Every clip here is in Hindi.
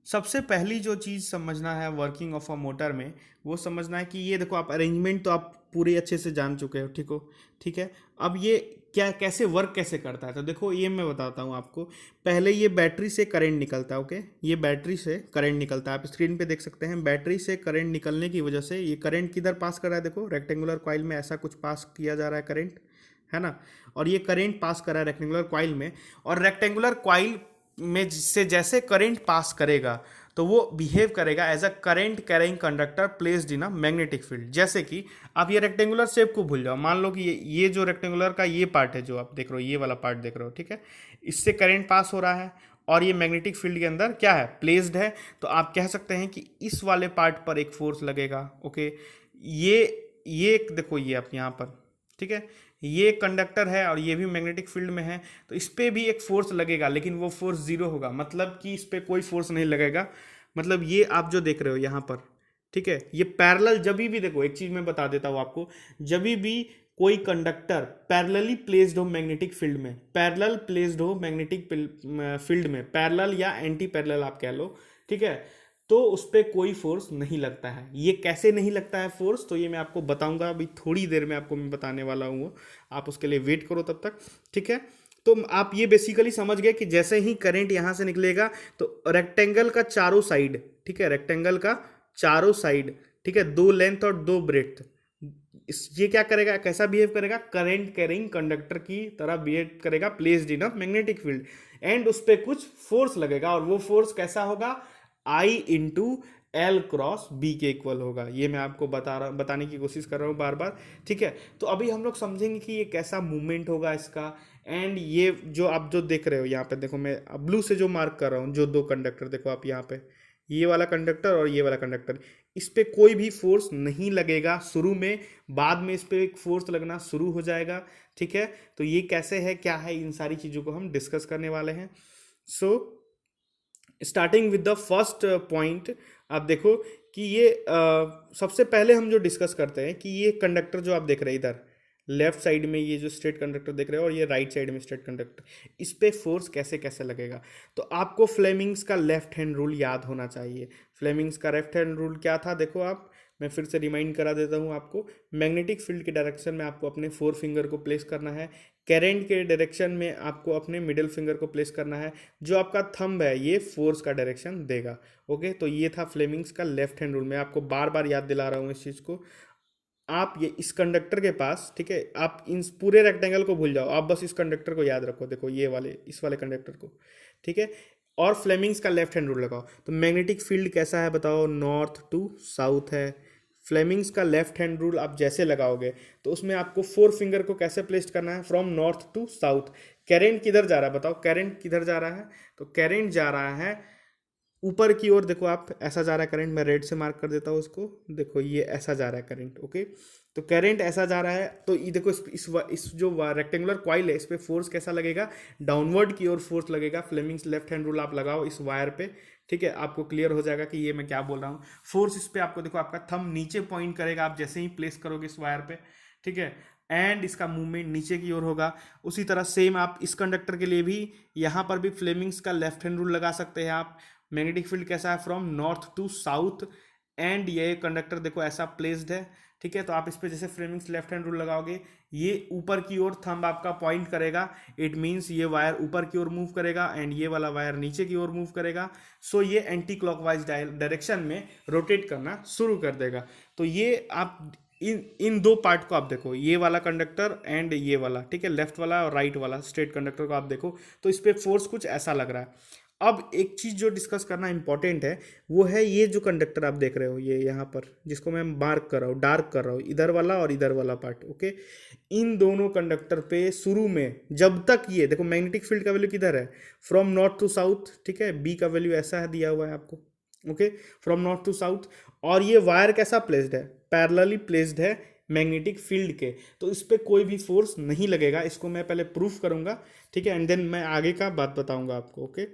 सबसे पहली जो चीज़ समझना है वर्किंग ऑफ अ मोटर में, वो समझना है कि ये देखो, आप अरेंजमेंट तो आप पूरे अच्छे से जान चुके हो, ठीक है। अब ये क्या कैसे वर्क कैसे करता है, तो देखो ये मैं बताता हूँ आपको। पहले ये बैटरी से करंट निकलता है, ओके। ये बैटरी से करंट निकलता है, आप स्क्रीन पे देख सकते हैं। बैटरी से करंट निकलने की वजह से ये करंट किधर पास कर रहा है, देखो रेक्टेंगुलर कॉइल में ऐसा कुछ पास किया जा रहा है करंट, है ना। और ये करंट पास कर रहा है रेक्टेंगुलर कॉइल में, और रेक्टेंगुलर कॉइल में से जैसे करंट पास करेगा तो वो बिहेव करेगा as a current carrying conductor placed in a magnetic field. जैसे कि आप ये रेक्टेंगुलर शेप को भूल जाओ, मान लो कि ये जो रेक्टेंगुलर का ये पार्ट है जो आप देख रहे हो, ये वाला पार्ट देख रहे हो, ठीक है। इससे करंट पास हो रहा है और ये मैग्नेटिक फील्ड के अंदर क्या है, प्लेस्ड है। तो आप कह सकते हैं कि इस वाले पार्ट पर एक फोर्स लगेगा, ओके। ये देखो, ये आप यहाँ पर, ठीक है, ये कंडक्टर है और ये भी मैग्नेटिक फील्ड में है, तो इस पे भी एक फोर्स लगेगा, लेकिन वो फोर्स जीरो होगा, मतलब कि इस पे कोई फोर्स नहीं लगेगा। मतलब ये आप जो देख रहे हो यहाँ पर, ठीक है, ये पैरेलल जब भी देखो, एक चीज मैं बता देता हूँ आपको। जब भी कोई कंडक्टर पैरेलली प्लेस्ड हो मैग्नेटिक फील्ड में, पैरेलल प्लेस्ड हो मैग्नेटिक फील्ड में, पैरेलल या एंटी पैरेलल आप कह लो, ठीक है, तो उस पर कोई फोर्स नहीं लगता है। ये कैसे नहीं लगता है फोर्स, तो ये मैं आपको बताऊंगा अभी थोड़ी देर में, आपको मैं बताने वाला हूँ। आप उसके लिए वेट करो तब तक, ठीक है। तो आप ये बेसिकली समझ गए कि जैसे ही करंट यहाँ से निकलेगा तो रेक्टेंगल का चारों साइड, ठीक है, रेक्टेंगल का चारों साइड, ठीक है, दो लेंथ और दो ब्रेड्थ, इस ये क्या करेगा, कैसा बिहेव करेगा, करंट कैरिंग कंडक्टर की तरह बिहेव करेगा placed in a magnetic field. And उस पर कुछ फोर्स लगेगा, और वो फोर्स कैसा होगा, आई इंटू एल क्रॉस बी के इक्वल होगा। ये मैं आपको बताने की कोशिश कर रहा हूँ बार बार, ठीक है। तो अभी हम लोग समझेंगे कि ये कैसा मूवमेंट होगा इसका। एंड ये जो आप जो देख रहे हो यहाँ पे, देखो मैं ब्लू से जो मार्क कर रहा हूँ, जो दो कंडक्टर देखो आप यहाँ पे, ये वाला कंडक्टर और ये वाला कंडक्टर, इस पे कोई भी फोर्स नहीं लगेगा शुरू में, बाद में इस पे एक फोर्स लगना शुरू हो जाएगा, ठीक है। तो ये कैसे है, क्या है, इन सारी चीज़ों को हम डिस्कस करने वाले हैं। So starting with the first point, आप देखो कि ये सबसे पहले हम जो डिस्कस करते हैं कि ये कंडक्टर जो आप देख रहे हैं इधर लेफ्ट साइड में, ये जो स्ट्रेट कंडक्टर देख रहे हो, और ये राइट साइड में स्ट्रेट कंडक्टर, इस पे फोर्स कैसे कैसे लगेगा। तो आपको फ्लेमिंग्स का लेफ्ट हैंड रूल याद होना चाहिए। फ्लेमिंग्स का लेफ्ट हैंड रूल क्या था, देखो आप, मैं फिर से रिमाइंड करा देता हूँ आपको। मैग्नेटिक फील्ड के डायरेक्शन में आपको अपने फोर फिंगर को प्लेस करना है, करंट के डायरेक्शन में आपको अपने मिडिल फिंगर को प्लेस करना है, जो आपका थंब है ये फोर्स का डायरेक्शन देगा, ओके। तो ये था फ्लेमिंग्स का लेफ्ट हैंड रूल, मैं आपको बार बार याद दिला रहा हूँ इस चीज़ को। आप ये इस कंडक्टर के पास, ठीक है, आप इन पूरे रेक्टेंगल को भूल जाओ, आप बस इस कंडक्टर को याद रखो, देखो ये वाले, इस वाले कंडक्टर को, ठीक है। और फ्लेमिंग्स का लेफ्ट हैंड रूल लगाओ। तो मैग्नेटिक फील्ड कैसा है बताओ, नॉर्थ टू साउथ है। फ्लेमिंग्स का लेफ्ट हैंड रूल आप जैसे लगाओगे तो उसमें आपको फोर फिंगर को कैसे प्लेस करना है, from north to south. Current किधर जा रहा है बताओ, करंट किधर जा रहा है, तो करंट जा रहा है ऊपर की ओर, देखो आप, ऐसा जा रहा है करंट, मैं रेड से मार्क कर देता हूँ उसको, देखो ये ऐसा जा रहा है करंट, ओके। तो करंट ऐसा जा रहा है, तो ये देखो इस जो रेक्टेंगुलर कॉइल है, इस पे फोर्स कैसा लगेगा, डाउनवर्ड की ओर फोर्स लगेगा। फ्लेमिंग्स लेफ्ट हैंड रूल आप लगाओ इस वायर पे, ठीक है, आपको क्लियर हो जाएगा कि ये मैं क्या बोल रहा हूँ। फोर्स इस पे आपको, देखो आपका थंब नीचे पॉइंट करेगा आप जैसे ही प्लेस करोगे इस वायर पे, ठीक है, एंड इसका मूवमेंट नीचे की ओर होगा। उसी तरह सेम आप इस कंडक्टर के लिए भी यहाँ पर भी फ्लेमिंग्स का लेफ्ट हैंड रूल लगा सकते हैं आप। मैग्नेटिक फील्ड कैसा है, from north to south, and ये कंडक्टर देखो ऐसा प्लेस्ड है, ठीक है। तो आप इस पे जैसे फ्लेमिंग्स लेफ्ट हैंड रूल लगाओगे, ये ऊपर की ओर थंब आपका पॉइंट करेगा, इट मीन्स ये वायर ऊपर की ओर मूव करेगा एंड ये वाला वायर नीचे की ओर मूव करेगा। सो ये एंटी क्लॉकवाइज डायरेक्शन में रोटेट करना शुरू कर देगा। तो ये आप इन दो पार्ट को आप देखो, ये वाला कंडक्टर एंड ये वाला, ठीक है, लेफ्ट वाला और राइट वाला स्ट्रेट कंडक्टर को आप देखो, तो इस पे फोर्स कुछ ऐसा लग रहा है। अब एक चीज जो डिस्कस करना इंपॉर्टेंट है, वो है ये जो कंडक्टर आप देख रहे हो, ये यहाँ पर जिसको मैं मार्क कर रहा हूँ, डार्क कर रहा हूँ, इधर वाला और इधर वाला पार्ट, ओके। इन दोनों कंडक्टर पे शुरू में जब तक ये देखो, मैग्नेटिक फील्ड का वैल्यू किधर है, फ्रॉम नॉर्थ टू साउथ, ठीक है, बी का वैल्यू ऐसा है दिया हुआ है आपको, okay, from north to south. और ये वायर कैसा प्लेस्ड है, पैरेलली प्लेस्ड है मैग्नेटिक फील्ड के, तो इस पे कोई भी फोर्स नहीं लगेगा। इसको मैं पहले प्रूफ करूंगा, ठीक है, एंड देन मैं आगे का बात बताऊंगा आपको, ओके।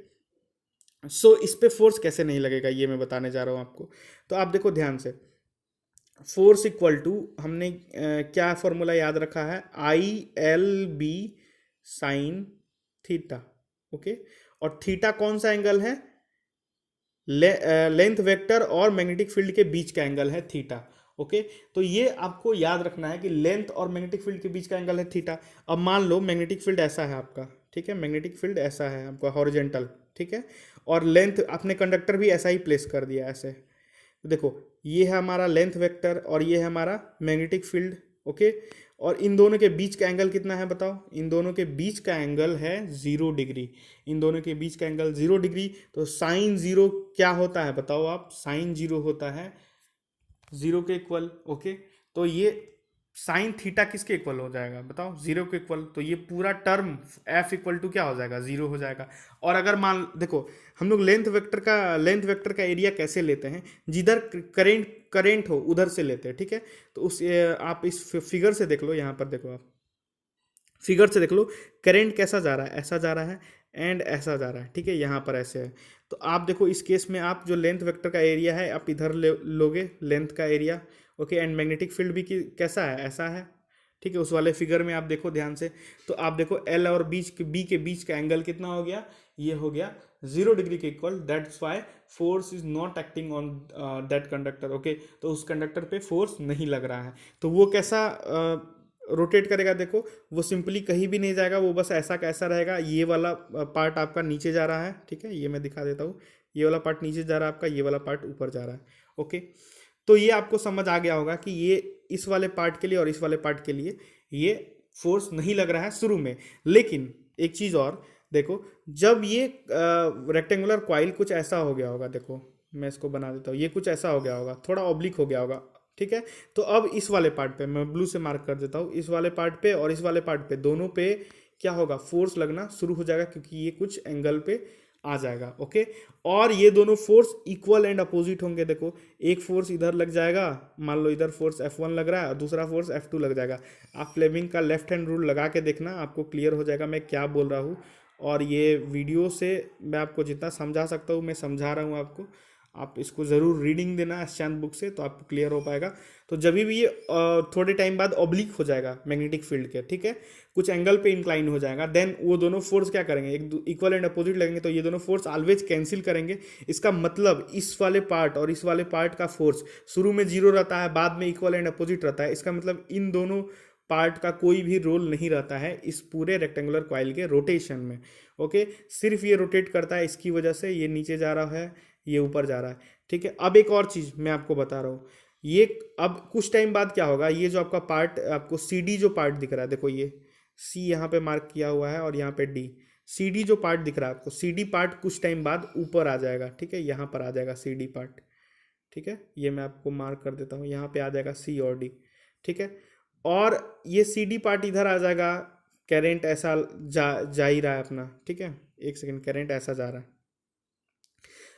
सो इस पे फोर्स कैसे नहीं लगेगा ये मैं बताने जा रहा हूँ आपको। तो आप देखो ध्यान से, फोर्स इक्वल टू, हमने क्या फॉर्मूला याद रखा है, I L B sine theta, okay. और थीटा कौन सा एंगल है, लेंथ वेक्टर और मैग्नेटिक फील्ड के बीच का एंगल है थीटा। ओके, तो ये आपको याद रखना है कि लेंथ और मैग्नेटिक फील्ड के बीच का एंगल है थीटा। अब मान लो मैग्नेटिक फील्ड ऐसा है आपका, ठीक है, मैग्नेटिक फील्ड ऐसा है आपका हॉरिजेंटल, ठीक है, और लेंथ आपने कंडक्टर भी ऐसा ही प्लेस कर दिया ऐसे। तो देखो ये है हमारा लेंथ वेक्टर और ये है हमारा मैग्नेटिक फील्ड। ओके, और इन दोनों के बीच का एंगल कितना है बताओ? इन दोनों के बीच का एंगल है 0 डिग्री। इन दोनों के बीच का एंगल 0 डिग्री। तो साइन 0 क्या होता है बताओ आप? साइन 0 होता है 0 के इक्वल। ओके, तो ये साइन थीटा किसके इक्वल हो जाएगा बताओ? 0 के इक्वल। तो ये पूरा टर्म एफ इक्वल टू क्या हो जाएगा? 0 हो जाएगा। और अगर मान देखो हम लोग लेंथ वेक्टर का एरिया कैसे लेते हैं? जिधर करेंट हो उधर से लेते हैं, ठीक है। तो आप इस फिगर से देख लो, यहाँ पर देखो आप फिगर से देख लो, करंट कैसा जा रहा है? ऐसा जा रहा है एंड ऐसा जा रहा है, ठीक है, यहाँ पर ऐसे है। तो आप देखो इस केस में आप जो लेंथ वेक्टर का एरिया है आप इधर लोगे लेंथ का area. Okay, and magnetic field भी कैसा है? ऐसा है, ठीक है। उस वाले फिगर में आप देखो ध्यान से, तो आप देखो एल और बी के बीच का एंगल कितना हो गया? ये हो गया 0 डिग्री के equal. That's why force is not acting on that conductor. Okay, तो उस कंडक्टर पे फोर्स नहीं लग रहा है। तो वो कैसा रोटेट करेगा? देखो वो सिंपली कहीं भी नहीं जाएगा, वो बस ऐसा कैसा रहेगा। ये वाला पार्ट आपका नीचे जा रहा है, ठीक है, ये मैं दिखा देता हूँ। ये वाला पार्ट नीचे जा रहा है आपका, ये वाला पार्ट ऊपर जा रहा है। ओके, तो ये आपको समझ आ गया होगा कि ये इस वाले पार्ट के लिए और इस वाले पार्ट के लिए ये फोर्स नहीं लग रहा है शुरू में। लेकिन एक चीज़ और देखो, जब ये रेक्टेंगुलर कॉइल कुछ ऐसा हो गया होगा, देखो मैं इसको बना देता हूँ, ये कुछ ऐसा हो गया होगा, थोड़ा ऑब्लिक हो गया होगा, ठीक है। तो अब इस वाले पार्ट पे मैं ब्लू से मार्क कर देता हूँ, इस वाले पार्ट पे और इस वाले पार्ट पे दोनों पे क्या होगा? फोर्स लगना शुरू हो जाएगा, क्योंकि ये कुछ एंगल पे आ जाएगा। ओके, और ये दोनों फोर्स इक्वल एंड अपोजिट होंगे। देखो एक फोर्स इधर लग जाएगा, मान लो इधर फोर्स F1 लग रहा है और दूसरा फोर्स F2 लग जाएगा। आप फ्लेमिंग का लेफ्ट हैंड रूल लगा के देखना, आपको क्लियर हो जाएगा मैं क्या बोल रहा हूँ। और ये वीडियो से मैं आपको जितना समझा सकता हूँ मैं समझा रहा हूँ आपको। आप इसको ज़रूर रीडिंग देना शांत बुक से, तो आपको क्लियर हो पाएगा। तो जब भी ये थोड़े टाइम बाद ऑब्लिक हो जाएगा मैग्नेटिक फील्ड के, ठीक है, कुछ एंगल पे इंक्लाइन हो जाएगा, देन वो दोनों फोर्स क्या करेंगे? एक इक्वल एंड अपोजिट लगेंगे, तो ये दोनों फोर्स ऑलवेज कैंसिल करेंगे। इसका मतलब इस वाले पार्ट और इस वाले पार्ट का फोर्स शुरू में 0 रहता है, बाद में इक्वल एंड अपोजिट रहता है। इसका मतलब इन दोनों पार्ट का कोई भी रोल नहीं रहता है इस पूरे रेक्टेंगुलर कॉइल के रोटेशन में। ओके, सिर्फ ये रोटेट करता है, इसकी वजह से ये नीचे जा रहा है, ये ऊपर जा रहा है, ठीक है। अब एक और चीज़ मैं आपको बता रहा हूँ, ये अब कुछ टाइम बाद क्या होगा? ये जो आपका पार्ट आपको सी डी जो पार्ट दिख रहा है, देखो ये सी यहाँ पे मार्क किया हुआ है और यहाँ पे डी, सी डी जो पार्ट दिख रहा है आपको, सी डी पार्ट कुछ टाइम बाद ऊपर आ जाएगा, ठीक है, यहाँ पर आ जाएगा सी डी पार्ट, ठीक है। ये मैं आपको मार्क कर देता हूँ, यहाँ पे आ जाएगा सी और डी, ठीक है। और ये सी डी पार्ट इधर आ जाएगा, करेंट ऐसा जा ही रहा है अपना, ठीक है, एक सेकेंड, करेंट ऐसा जा रहा है।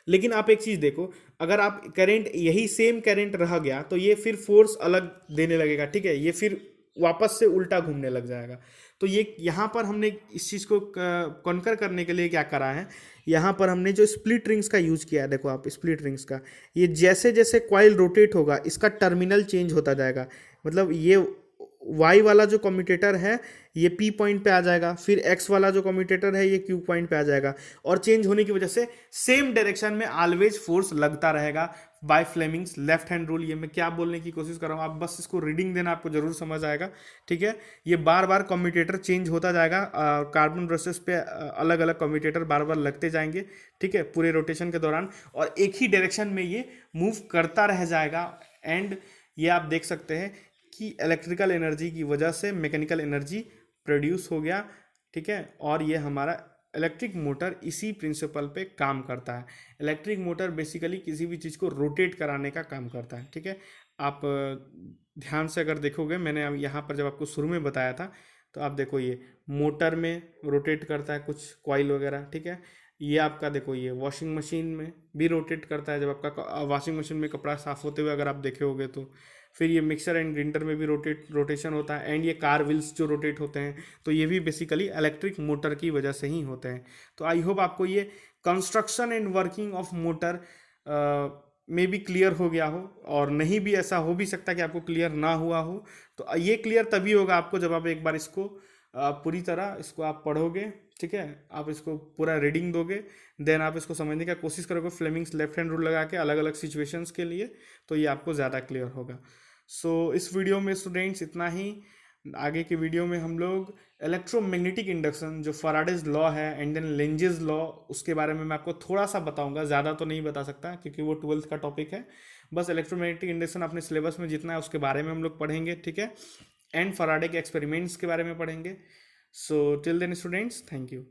लेकिन आप एक चीज देखो, अगर आप करंट यही सेम करंट रह गया तो ये फिर फोर्स अलग देने लगेगा, ठीक है, ये फिर वापस से उल्टा घूमने लग जाएगा। तो ये यहाँ पर हमने इस चीज़ को कॉन्कर करने के लिए क्या करा है, यहाँ पर हमने जो स्प्लिट रिंग्स का यूज किया है, देखो आप स्प्लिट रिंग्स का, ये जैसे जैसे कॉइल रोटेट होगा इसका टर्मिनल चेंज होता जाएगा। मतलब ये वाई वाला जो कम्यूटेटर है ये पी पॉइंट पे आ जाएगा, फिर एक्स वाला जो कम्यूटेटर है ये क्यू पॉइंट पे आ जाएगा, और चेंज होने की वजह से सेम डायरेक्शन में ऑलवेज फोर्स लगता रहेगा by Fleming's left hand rule. ये मैं क्या बोलने की कोशिश कर रहा हूँ, आप बस इसको रीडिंग देना, आपको जरूर समझ आएगा, ठीक है। ये बार बार कम्यूटेटर चेंज होता जाएगा, कार्बन ब्रशेस पे अलग अलग कम्यूटेटर बार बार लगते जाएंगे, ठीक है, पूरे रोटेशन के दौरान, और एक ही डायरेक्शन में ये मूव करता रह जाएगा। एंड ये आप देख सकते हैं कि इलेक्ट्रिकल एनर्जी की वजह से मैकेनिकल एनर्जी प्रोड्यूस हो गया, ठीक है। और ये हमारा इलेक्ट्रिक मोटर इसी प्रिंसिपल पे काम करता है। इलेक्ट्रिक मोटर बेसिकली किसी भी चीज़ को रोटेट कराने का काम करता है, ठीक है। आप ध्यान से अगर देखोगे, मैंने यहाँ पर जब आपको शुरू में बताया था, तो आप देखो ये मोटर में रोटेट करता है कुछ कॉइल वगैरह, ठीक है। ये आपका देखो ये वॉशिंग मशीन में भी रोटेट करता है, जब आपका वॉशिंग मशीन में कपड़ा साफ होते हुए अगर आप देखे होगे तो। फिर ये मिक्सर एंड ग्राइंडर में भी रोटेशन होता है, एंड ये कार व्हील्स जो रोटेट होते हैं, तो ये भी बेसिकली इलेक्ट्रिक मोटर की वजह से ही होते हैं। तो आई होप आपको ये construction and working of motor में भी क्लियर हो गया हो, और नहीं भी ऐसा हो भी सकता कि आपको क्लियर ना हुआ हो। तो ये क्लियर तभी होगा आपको जब आप एक बार इसको पूरी तरह इसको आप पढ़ोगे, ठीक है, आप इसको पूरा रीडिंग दोगे, देन आप इसको समझने का कोशिश करोगे फ्लेमिंग्स लेफ्ट हैंड रूल लगा के अलग अलग सिचुएशंस के लिए, तो ये आपको ज़्यादा क्लियर होगा। सो इस वीडियो में स्टूडेंट्स इतना ही। आगे के वीडियो में हम लोग इलेक्ट्रोमैग्नेटिक इंडक्शन जो फैराडेज लॉ है एंड देन लेंजेस लॉ, उसके बारे में मैं आपको थोड़ा सा बताऊंगा, ज़्यादा तो नहीं बता सकता क्योंकि वो 12th का टॉपिक है। बस इलेक्ट्रोमैग्नेटिक इंडक्शन अपने सिलेबस में जितना है उसके बारे में हम लोग पढ़ेंगे, ठीक है, एंड फैराडे के एक्सपेरिमेंट्स के बारे में पढ़ेंगे। So till then students, thank you.